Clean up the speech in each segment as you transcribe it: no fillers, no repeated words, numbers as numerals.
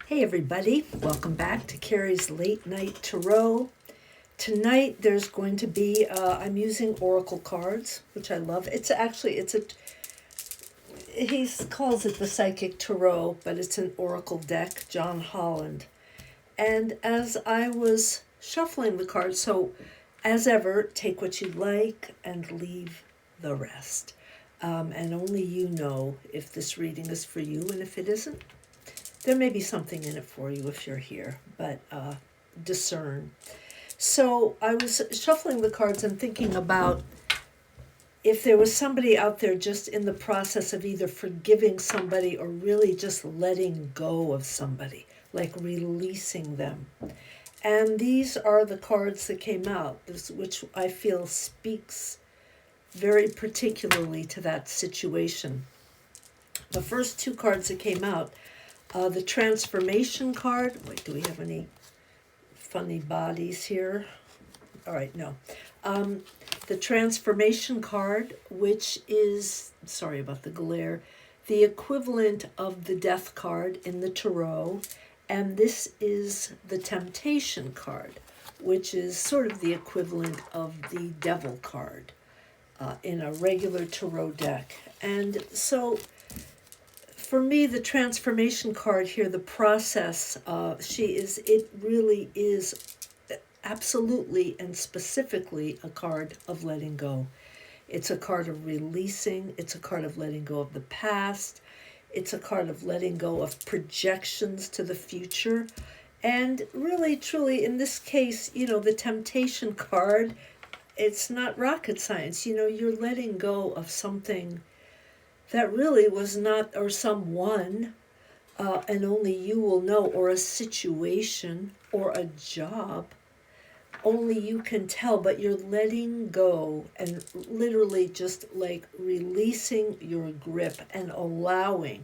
Hey everybody, welcome back to Kerry's Late Night Tarot. Tonight there's going to be, I'm using oracle cards, which I love. He calls it the Psychic Tarot, but it's an oracle deck, John Holland. And as I was shuffling the cards, so as ever, take what you like and leave the rest. And only you know if this reading is for you, and if it isn't, there may be something in it for you if you're here, but discern. So I was shuffling the cards and thinking about if there was somebody out there just in the process of either forgiving somebody or really just letting go of somebody, like releasing them. And these are the cards that came out, which I feel speaks very particularly to that situation. The first two cards that came out, the transformation card. Wait, do we have any funny bodies here? All right, no. The transformation card, which is, sorry about the glare, the equivalent of the death card in the tarot. And this is the temptation card, which is sort of the equivalent of the devil card in a regular tarot deck. And so for me, the transformation card here, the process, it really is absolutely and specifically a card of letting go. It's a card of releasing. It's a card of letting go of the past. It's a card of letting go of projections to the future. And really, truly, in this case, the temptation card, it's not rocket science. You're letting go of something that really was not, or someone, and only you will know, or a situation, or a job. Only you can tell, but you're letting go and literally just like releasing your grip and allowing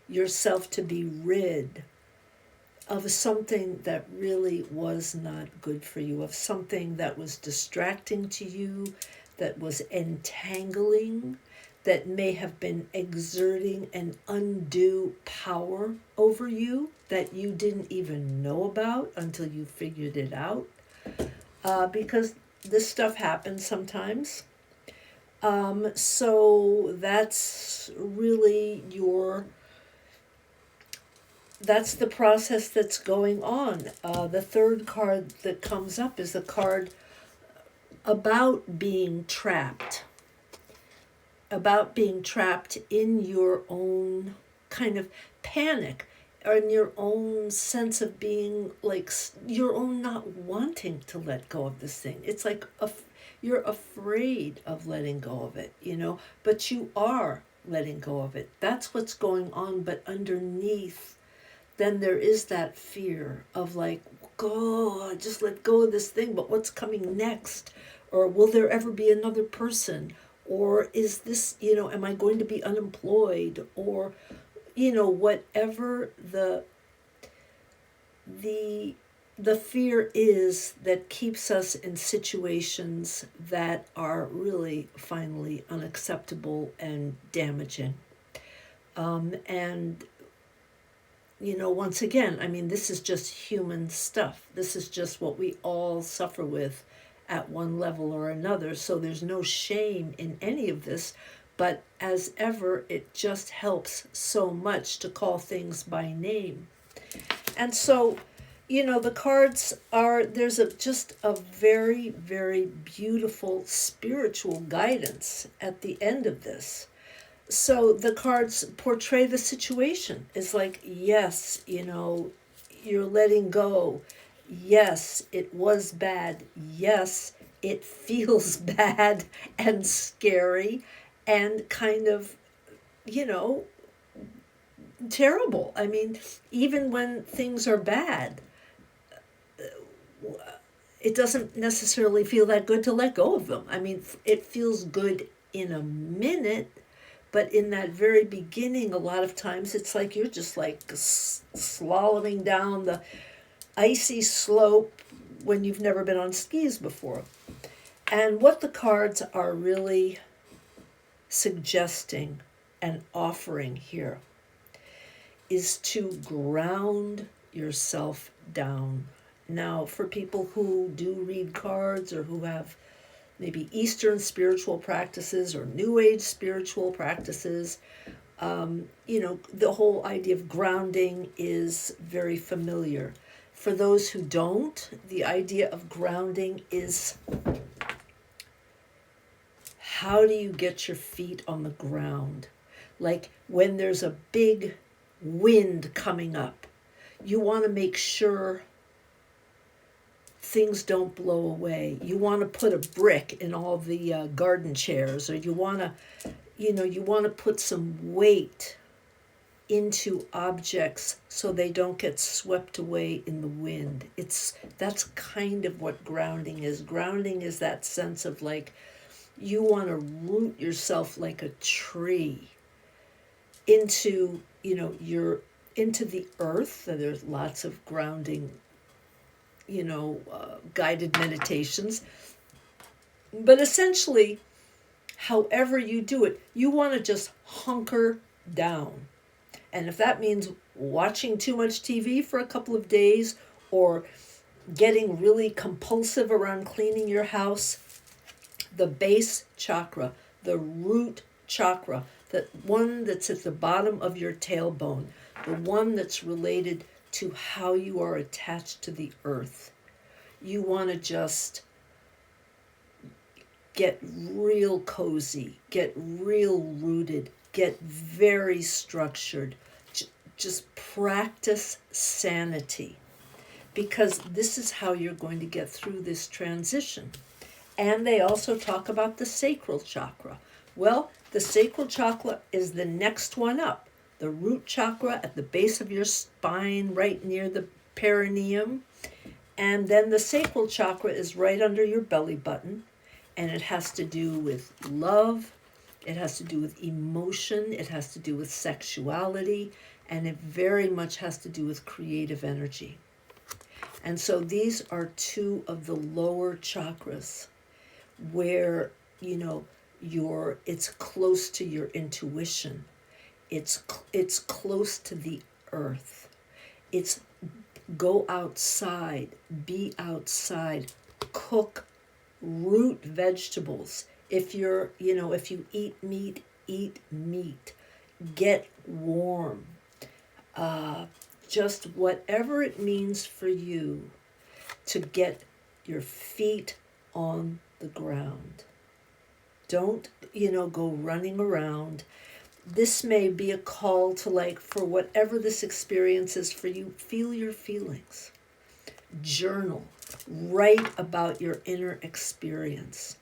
yourself to be rid of something that really was not good for you, of something that was distracting to you, that was entangling, that may have been exerting an undue power over you that you didn't even know about until you figured it out. Because this stuff happens sometimes. So that's really that's the process that's going on. The third card that comes up is a card about being trapped. About being trapped in your own kind of panic, or in your own sense of being like your own not wanting to let go of this thing. It's like you're afraid of letting go of it, but you are letting go of it. That's what's going on. But underneath, then there is that fear of like, go, just let go of this thing, but what's coming next? Or will there ever be another person? Or is this, am I going to be unemployed? Or, whatever the fear is that keeps us in situations that are really finally unacceptable and damaging. And once again, this is just human stuff. This is just what we all suffer with at one level or another. So there's no shame in any of this. But as ever, it just helps so much to call things by name. And so, the cards there's just a very, very beautiful spiritual guidance at the end of this. So the cards portray the situation. It's like, yes, you're letting go. Yes, it was bad. Yes, it feels bad and scary and kind of, terrible. Even when things are bad, it doesn't necessarily feel that good to let go of them. It feels good in a minute, but in that very beginning, a lot of times it's like you're just like slaloming down the icy slope when you've never been on skis before. And what the cards are really suggesting and offering here is to ground yourself down. Now, for people who do read cards or who have maybe Eastern spiritual practices or New Age spiritual practices, the whole idea of grounding is very familiar. For those who don't, the idea of grounding is, how do you get your feet on the ground? Like when there's a big wind coming up, you want to make sure things don't blow away. You want to put a brick in all the garden chairs, or you want to put some weight into objects so they don't get swept away in the wind. That's kind of what grounding is. Grounding is that sense of like, you want to root yourself like a tree into, into the earth. There's lots of grounding, guided meditations. But essentially, however you do it, you want to just hunker down. And if that means watching too much TV for a couple of days or getting really compulsive around cleaning your house, the base chakra, the root chakra, that one that's at the bottom of your tailbone, the one that's related to how you are attached to the earth. You want to just get real cozy, get real rooted, get very structured. Just practice sanity, because this is how you're going to get through this transition. And they also talk about the sacral chakra. Well, the sacral chakra is the next one up. The root chakra at the base of your spine, right near the perineum. And then the sacral chakra is right under your belly button. And it has to do with love. It has to do with emotion. It has to do with sexuality. And it very much has to do with creative energy. And so these are two of the lower chakras where, it's close to your intuition. It's close to the earth. It's go outside, be outside, cook, root vegetables. If you eat meat, eat meat. Get warm. Just whatever it means for you to get your feet on the ground. Don't, go running around. This may be a call to, for whatever this experience is for you, feel your feelings. Journal. Write about your inner experience.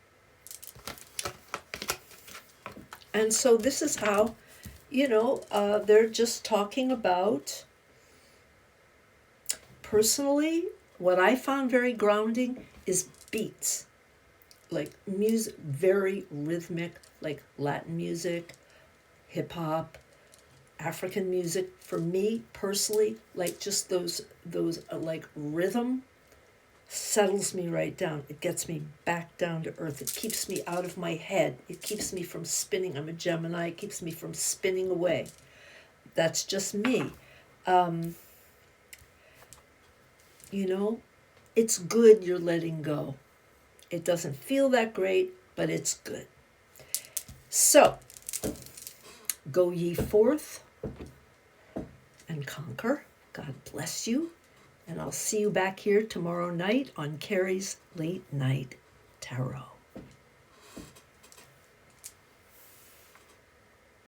And so this is how, they're just talking about, personally, what I found very grounding is beats. Like music, very rhythmic, like Latin music, hip hop, African music. For me personally, like just those like rhythm settles me right down. It gets me back down to earth. It keeps me out of my head. It keeps me from spinning. I'm a Gemini. It keeps me from spinning away. That's just me. It's good you're letting go. It doesn't feel that great, but it's good. So, go ye forth and conquer. God bless you. And I'll see you back here tomorrow night on Kerry's Late Night Tarot.